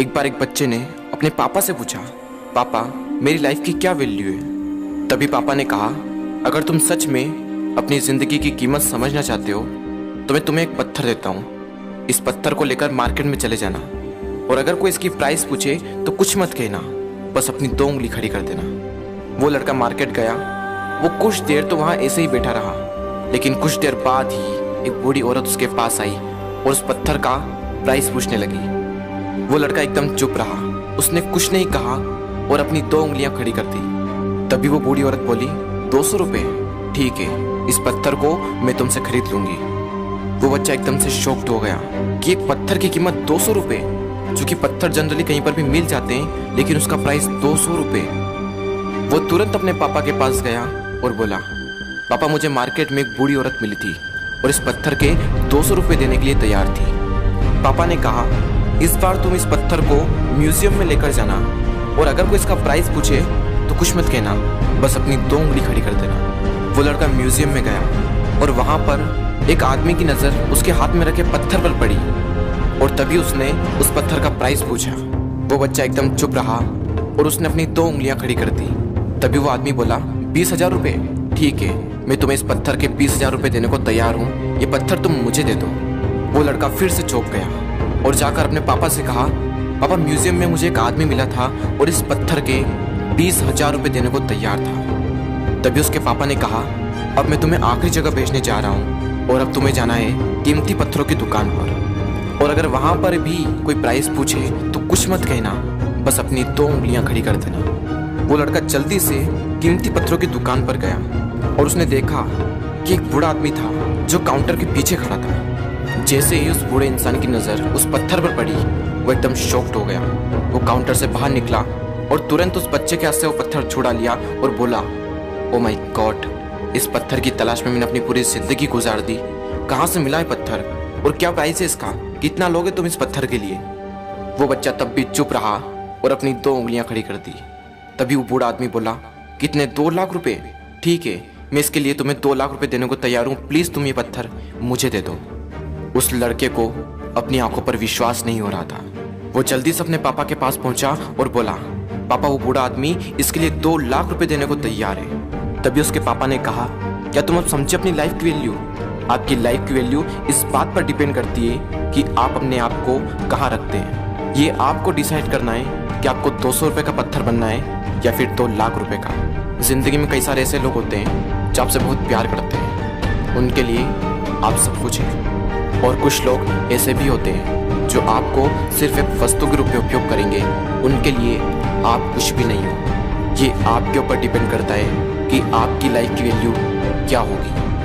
एक बार एक बच्चे ने अपने पापा से पूछा, पापा मेरी लाइफ की क्या वैल्यू है। तभी पापा ने कहा, अगर तुम सच में अपनी ज़िंदगी की कीमत समझना चाहते हो तो मैं तुम्हें एक पत्थर देता हूँ। इस पत्थर को लेकर मार्केट में चले जाना और अगर कोई इसकी प्राइस पूछे तो कुछ मत कहना, बस अपनी 2 उंगली खड़ी कर देना। वो लड़का मार्केट गया। वो कुछ देर तो वहाँ ऐसे ही बैठा रहा, लेकिन कुछ देर बाद ही एक बूढ़ी औरत उसके पास आई और उस पत्थर का प्राइस पूछने लगी। वो लड़का एकदम चुप रहा, उसने कुछ नहीं कहा और अपनी 2 उंगलियां खड़ी कर दी। तभी वो बूढ़ी औरत बोली, 200 रुपये, ठीक है, इस पत्थर को मैं तुमसे खरीद लूंगी। वो बच्चा एकदम से शॉक्ड हो गया कि एक पत्थर की कीमत 200 रुपये, जो कि पत्थर जनरली कहीं पर भी मिल जाते हैं, लेकिन उसका प्राइस 200 रुपये। वो तुरंत अपने पापा के पास गया और बोला, पापा मुझे मार्केट में एक बूढ़ी औरत मिली थी और इस पत्थर के 200 रुपये देने के लिए तैयार थी। पापा ने कहा, इस बार तुम इस पत्थर को म्यूजियम में लेकर जाना और अगर कोई इसका प्राइस पूछे तो कुछ मत कहना, बस अपनी 2 उंगली खड़ी कर देना। वो लड़का म्यूजियम में गया और वहाँ पर एक आदमी की नज़र उसके हाथ में रखे पत्थर पर पड़ी और तभी उसने उस पत्थर का प्राइस पूछा। वो बच्चा एकदम चुप रहा और उसने अपनी 2 उंगलियां खड़ी कर दी। तभी वो आदमी बोला, 20,000 रुपये, ठीक है, मैं तुम्हें इस पत्थर के 20,000 रुपये देने को तैयार हूँ, ये पत्थर तुम मुझे दे दो। वो लड़का फिर से चौंक गया और जाकर अपने पापा से कहा, पापा म्यूजियम में मुझे एक आदमी मिला था और इस पत्थर के 20,000 रुपये देने को तैयार था। तभी उसके पापा ने कहा, अब मैं तुम्हें आखिरी जगह भेजने जा रहा हूँ और अब तुम्हें जाना है कीमती पत्थरों की दुकान पर और अगर वहाँ पर भी कोई प्राइस पूछे तो कुछ मत कहना, बस अपनी 2 उंगलियां खड़ी कर देना। वो लड़का जल्दी से कीमती पत्थरों की दुकान पर गया और उसने देखा कि एक बूढ़ा आदमी था जो काउंटर के पीछे खड़ा था। जैसे ही उस बूढ़े इंसान की नज़र उस पत्थर पर पड़ी, वो एकदम शॉक्ड हो गया। वो काउंटर से बाहर निकला और तुरंत उस बच्चे के हाथ से वो पत्थर छुड़ा लिया और बोला, ओ माय गॉड, इस पत्थर की तलाश में मैंने अपनी पूरी जिंदगी गुजार दी। कहाँ से मिला है पत्थर और क्या प्राइस है इसका, कितना लोगे तुम इस पत्थर के लिए। वो बच्चा तब भी चुप रहा और अपनी 2 उंगलियां खड़ी कर दी। तभी वो बूढ़ा आदमी बोला, कितने, 2 लाख रुपए, ठीक है, मैं इसके लिए तुम्हें 2 लाख रुपए देने को तैयार हूँ, प्लीज़ तुम ये पत्थर मुझे दे दो। उस लड़के को अपनी आंखों पर विश्वास नहीं हो रहा था। वो जल्दी से अपने पापा के पास पहुंचा और बोला, पापा वो बूढ़ा आदमी इसके लिए 2 लाख रुपए देने को तैयार है। तभी उसके पापा ने कहा, क्या तुम अब समझे अपनी लाइफ की वैल्यू? आपकी लाइफ की वैल्यू इस बात पर डिपेंड करती है कि आप अपने आप को कहाँ रखते हैं। ये आपको डिसाइड करना है कि आपको 200 रुपये का पत्थर बनना है या फिर 2 लाख रुपए का। जिंदगी में कई सारे ऐसे लोग होते हैं जो आपसे बहुत प्यार करते हैं, उनके लिए आप सब कुछ हैं, और कुछ लोग ऐसे भी होते हैं जो आपको सिर्फ एक वस्तु के रूप में उपयोग करेंगे, उनके लिए आप कुछ भी नहीं हो। ये आपके ऊपर डिपेंड करता है कि आपकी लाइफ की वैल्यू क्या होगी।